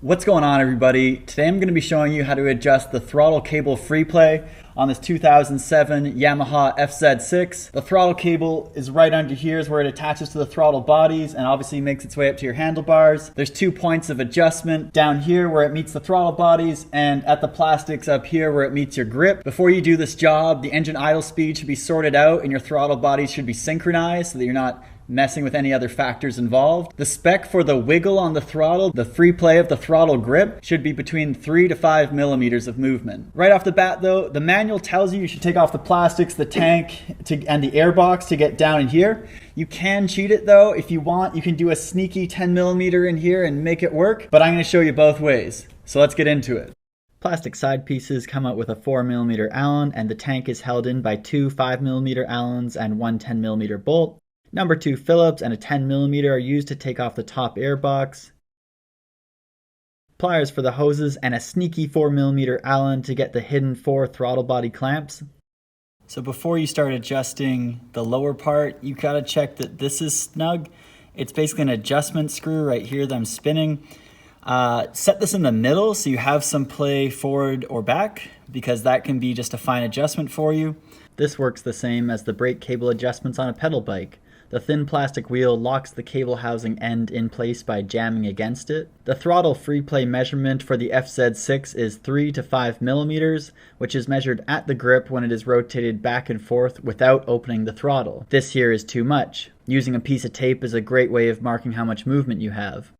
What's going on, everybody? Today I'm going to be showing you how to adjust the throttle cable free play on this 2007 Yamaha FZ6. The throttle cable is right under here is where it attaches to the throttle bodies and obviously makes its way up to your handlebars. There's 2 points of adjustment down here where it meets the throttle bodies and at the plastics up here where it meets your grip. Before you do this job, the engine idle speed should be sorted out and your throttle bodies should be synchronized so that you're not messing with any other factors involved. The spec for the wiggle on the throttle, the free play of the throttle grip, should be between 3 to 5 millimeters of movement. Right off the bat though, the manual tells you should take off the plastics, the tank, and the air box to get down in here. You can cheat it though. If you want, you can do a sneaky 10 millimeter in here and make it work, but I'm going to show you both ways. So let's get into it. Plastic side pieces come out with a 4mm Allen, and the tank is held in by 2 5mm Allens and 1 10mm bolt. Number 2 Phillips and a 10mm are used to take off the top air box. Pliers for the hoses and a sneaky 4mm Allen to get the hidden 4 throttle body clamps. So before you start adjusting the lower part, you gotta check that this is snug. It's basically an adjustment screw right here that I'm spinning. Set this in the middle so you have some play forward or back, because that can be just a fine adjustment for you. This works the same as the brake cable adjustments on a pedal bike. The thin plastic wheel locks the cable housing end in place by jamming against it. The throttle free play measurement for the FZ6 is 3 to 5 millimeters, which is measured at the grip when it is rotated back and forth without opening the throttle. This here is too much. Using a piece of tape is a great way of marking how much movement you have.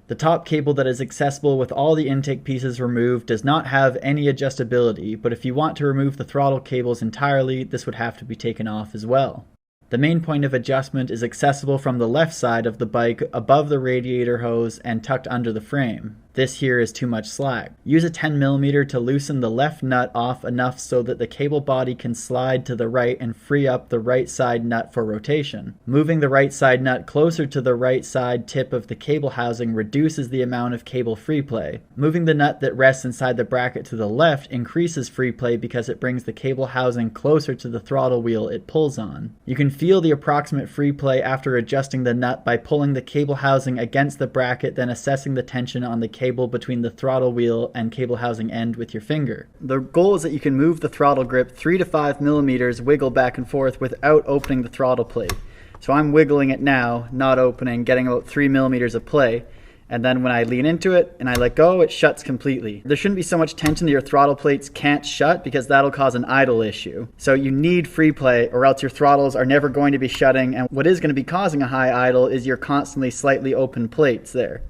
The top cable that is accessible with all the intake pieces removed does not have any adjustability, but if you want to remove the throttle cables entirely, this would have to be taken off as well. The main point of adjustment is accessible from the left side of the bike above the radiator hose and tucked under the frame. This here is too much slack. Use a 10mm to loosen the left nut off enough so that the cable body can slide to the right and free up the right side nut for rotation. Moving the right side nut closer to the right side tip of the cable housing reduces the amount of cable free play. Moving the nut that rests inside the bracket to the left increases free play because it brings the cable housing closer to the throttle wheel it pulls on. You can feel the approximate free play after adjusting the nut by pulling the cable housing against the bracket, then assessing the tension on the cable between the throttle wheel and cable housing end with your finger. The goal is that you can move the throttle grip 3 to 5 millimeters, wiggle back and forth without opening the throttle plate. So I'm wiggling it now, not opening, getting about 3 millimeters of play. And then when I lean into it and I let go, it shuts completely. There shouldn't be so much tension that your throttle plates can't shut, because that'll cause an idle issue. So you need free play or else your throttles are never going to be shutting, and what is going to be causing a high idle is your constantly slightly open plates there.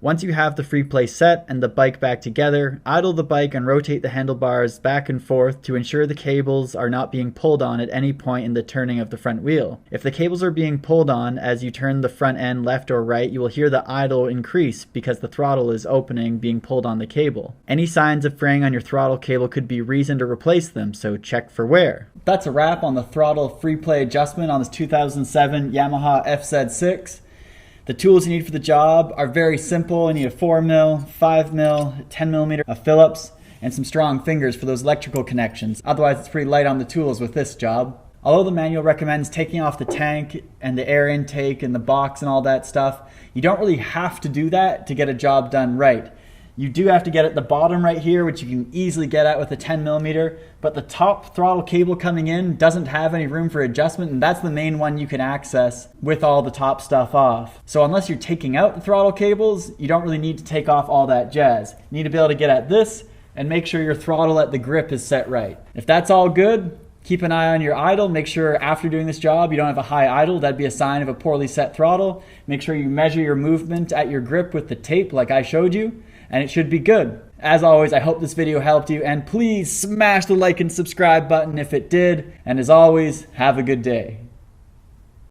Once you have the free play set and the bike back together, idle the bike and rotate the handlebars back and forth to ensure the cables are not being pulled on at any point in the turning of the front wheel. If the cables are being pulled on as you turn the front end left or right, you will hear the idle increase because the throttle is opening, being pulled on the cable. Any signs of fraying on your throttle cable could be reason to replace them, so check for wear. That's a wrap on the throttle free play adjustment on this 2007 Yamaha FZ6. The tools you need for the job are very simple. You need a 4mm, 5mm, 10mm, a Phillips, and some strong fingers for those electrical connections. Otherwise, it's pretty light on the tools with this job. Although the manual recommends taking off the tank and the air intake and the box and all that stuff, you don't really have to do that to get a job done right. You do have to get at the bottom right here, which you can easily get at with a 10mm, but the top throttle cable coming in doesn't have any room for adjustment, and that's the main one you can access with all the top stuff off. So unless you're taking out the throttle cables, you don't really need to take off all that jazz. You need to be able to get at this and make sure your throttle at the grip is set right. If that's all good, keep an eye on your idle. Make sure after doing this job you don't have a high idle. That'd be a sign of a poorly set throttle. Make sure you measure your movement at your grip with the tape like I showed you, and it should be good. As always, I hope this video helped you, and please smash the like and subscribe button if it did. And as always, have a good day.